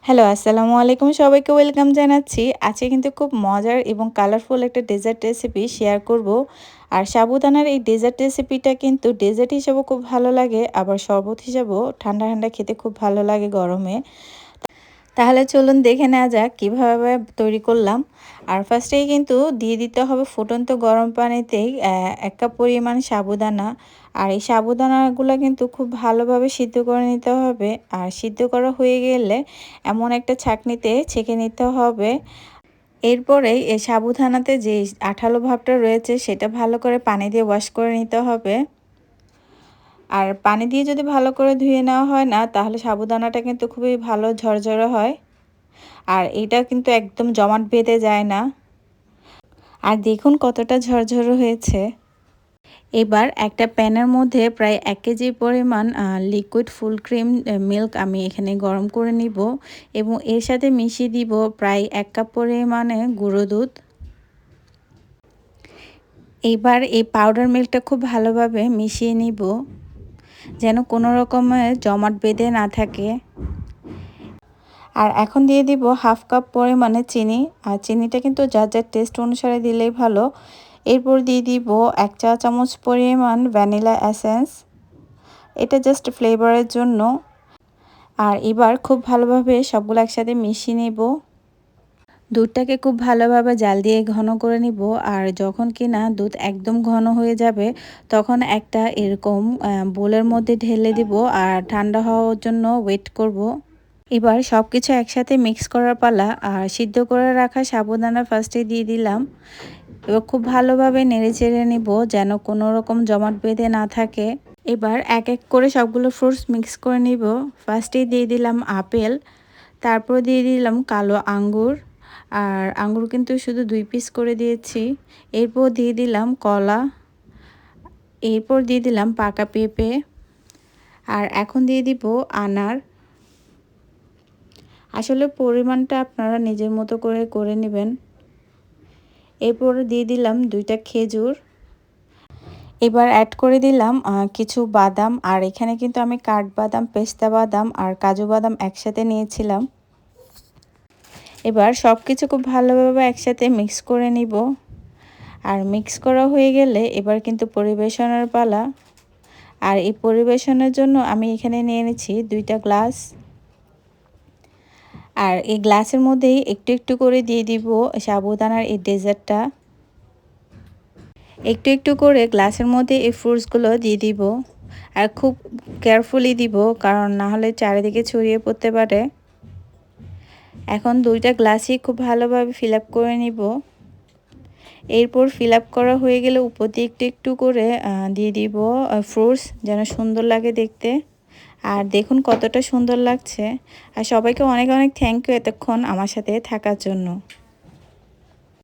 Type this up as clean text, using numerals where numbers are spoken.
Hello, আসসালামু আলাইকুম। সবাইকে ওয়েলকাম জানাচ্ছি। আজকে কিন্তু খুব মজার এবং কালারফুল একটা ডেজার্ট রেসিপি শেয়ার করব। আর সাবুদানার এই ডেজার্ট রেসিপিটা কিন্তু ডেজার্ট হিসেবেও খুব ভালো লাগে, আবার শরবত হিসেবেও ঠান্ডা ঠান্ডা খেতে খুব ভালো লাগে গরমে। তাহলে চলুন দেখে নেওয়া যাক কীভাবে তৈরি করলাম। আর ফার্স্টেই কিন্তু দিয়ে দিতে হবে ফুটন্ত গরম পানিতেই ১ কাপ পরিমাণ সাবুদানা। আর এই সাবুদানাগুলো কিন্তু খুব ভালোভাবে সিদ্ধ করে নিতে হবে। আর সিদ্ধ করা হয়ে গেলে এমন একটা ছাঁকনিতে ছেঁকে নিতে হবে। এরপরেই এই সাবুদানাতে যে আঠালো ভাবটা রয়েছে সেটা ভালো করে পানি দিয়ে ওয়াশ করে নিতে হবে। আর পানি দিয়ে যদি ভালো করে ধুয়ে নেওয়া হয় না, তাহলে সাবুদানাটা কিন্তু খুবই ভালো ঝরঝরে হয়। আর এটা কিন্তু একদম জমাট বেঁধে যায় না। আর দেখুন কতটা ঝরঝরে হয়েছে। এবার একটা প্যানের মধ্যে প্রায় ১ কেজি পরিমাণ লিকুইড ফুল ক্রিম মিল্ক আমি এখানে গরম করে নিব এবং এর সাথে মিশিয়ে দিব প্রায় ১ কাপ পরিমাণে গুঁড়ো দুধ। এবার এই পাউডার মিল্কটা খুব ভালোভাবে মিশিয়ে নিব, যেন কোনো রকমের জমাট বেঁধে না থাকে। আর এখন দিয়ে দিব হাফ কাপ পরিমাণে চিনি। আর চিনিটা কিন্তু যার যার টেস্ট অনুসারে দিলেই ভালো। এরপর দিয়ে দিব ১ চা চামচ পরিমাণ ভ্যানিলা এসেন্স, এটা জাস্ট ফ্লেভারের জন্য। আর এবার খুব ভালোভাবে সবগুলো একসাথে মিশিয়ে নেব। দুধটাকে খুব ভালোভাবে জাল দিয়ে ঘন করে নিব। আর যখন কিনা দুধ একদম ঘন হয়ে যাবে, তখন একটা এরকম বোলের মধ্যে ঢেলে দিব আর ঠান্ডা হওয়ার জন্য ওয়েট করব। এবার সব কিছু একসাথে মিক্স করার পালা। আর সিদ্ধ করে রাখা সাবুদানা ফার্স্টে দিয়ে দিলাম। এবার খুব ভালোভাবে নেড়েচেড়ে নিব, যেন কোনো রকম জমাট বেঁধে না থাকে। এবার এক এক করে সবগুলো ফ্রুটস মিক্স করে নিব। ফার্স্টেই দিয়ে দিলাম আপেল, তারপর দিয়ে দিলাম কালো আঙ্গুর। আর আঙ্গুর কিন্তু শুধু 2 পিস করে দিয়েছি। এরপর দিয়ে দিলাম কলা, এরপর দিয়ে দিলাম পাকা পেঁপে, আর এখন দিয়ে দিব আনার। আসলে পরিমাণটা আপনারা নিজের মতো করে করে নেবেন। এরপর দিয়ে দিলাম 2টা খেজুর। এবার অ্যাড করে দিলাম কিছু বাদাম। আর এখানে কিন্তু আমি কাঠবাদাম, পেস্তা বাদাম আর কাজু বাদাম একসাথে নিয়েছিলাম। এবার সব কিছু খুব ভালোভাবে একসাথে মিক্স করে নিব। আর মিক্স করা হয়ে গেলে এবার কিন্তু পরিবেশনের পালা। আর এই পরিবেশনের জন্য আমি এখানে নিয়ে নিচ্ছি 2টা গ্লাস। আর এই গ্লাসের মধ্যেই একটু একটু করে দিয়ে দিব সাবুদানার এই ডেজার্টটা। একটু একটু করে গ্লাসের মধ্যে এই ফ্রুটসগুলো দিয়ে দিব। আর খুব কেয়ারফুলি দিব, কারণ না হলে চারিদিকে ছড়িয়ে পড়তে পারে। এখন 2টা গ্লাসই খুব ভালোভাবে ফিল আপ করে নিব। এরপর ফিল আপ করা হয়ে গেলে উপর দিয়ে একটু একটু করে দিয়ে দিব ফ্রুটস, যেন সুন্দর লাগে দেখতে। আর দেখুন কতটা সুন্দর লাগছে। আর সবাইকে অনেক অনেক থ্যাংক ইউ এতক্ষণ আমার সাথে থাকার জন্য।